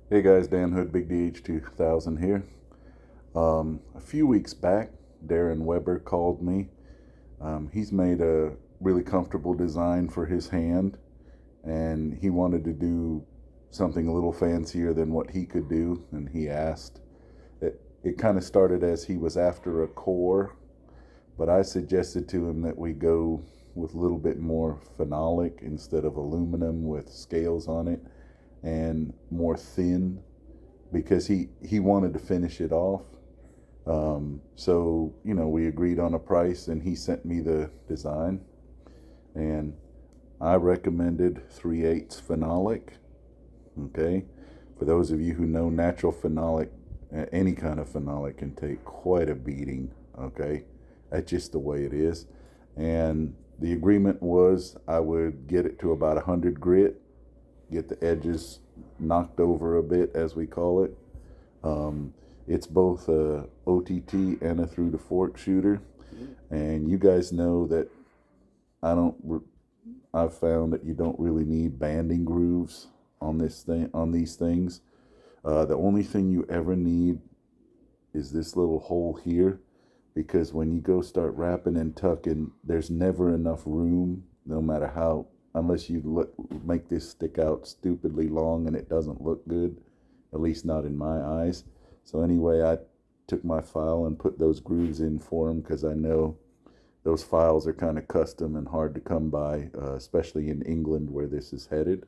Hey guys, Dan Hood, BIGDH2000 here. A few weeks back, Darren Weber called me. He's made a really comfortable design for his hand, and he wanted to do something a little fancier than what he could do, and he asked. It kind of started as he was after a core, but I suggested to him that we go with a little bit more phenolic instead of aluminum with scales on it and more thin because he wanted to finish it off. So we agreed on a price, and he sent me the design, and I recommended 3/8 phenolic. Okay, for those of you who know, natural phenolic, any kind of phenolic can take quite a beating. Okay, that's just the way it is. And the agreement was I would get it to about 100 grit, get the edges knocked over a bit, as we call it. It's both a OTT and a through the fork shooter, and you guys know that I don't. I've found that you don't really need banding grooves on these things. The only thing you ever need is this little hole here, because when you go start wrapping and tucking, there's never enough room, no matter how, unless you make this stick out stupidly long and it doesn't look good, at least not in my eyes. So anyway, I took my file and put those grooves in for him, because I know those files are kind of custom and hard to come by, especially in England where this is headed.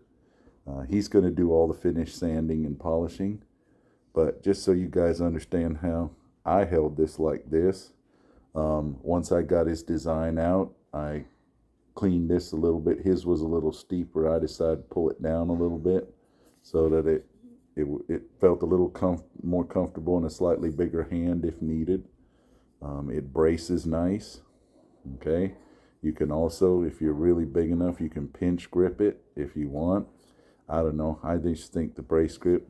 He's going to do all the finish sanding and polishing, but just so you guys understand how I held this like this, once I got his design out, I cleaned this a little bit. His was a little steeper. I decided to pull it down a little bit so that it felt a little more comfortable in a slightly bigger hand if needed. It braces nice. Okay, you can also, if you're really big enough, you can pinch grip it if you want. I don't know, I just think the brace grip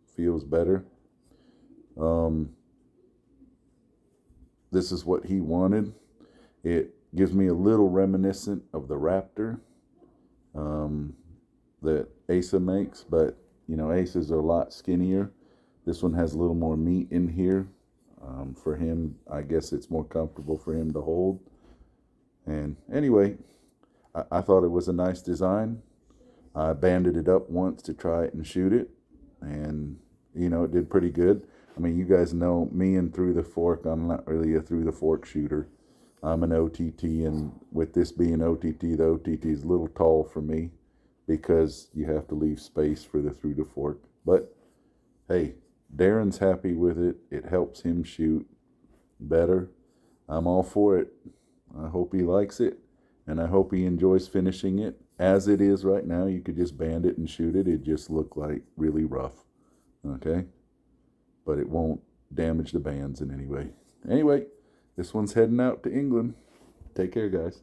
feels better. This is what he wanted. It gives me a little reminiscent of the Raptor that Asa makes, but Aces are a lot skinnier. This one has a little more meat in here. For him, I guess it's more comfortable for him to hold. And anyway, I thought it was a nice design. I banded it up once to try it and shoot it, and it did pretty good. I mean, you guys know me and through the fork. I'm not really a through the fork shooter. I'm an OTT, and with this being OTT, the OTT is a little tall for me because you have to leave space for the through the fork. But hey, Darren's happy with it. It helps him shoot better. I'm all for it. I hope he likes it, and I hope he enjoys finishing it. As it is right now, you could just band it and shoot it. It just look like really rough, okay? But it won't damage the bands in any way. Anyway, this one's heading out to England. Take care, guys.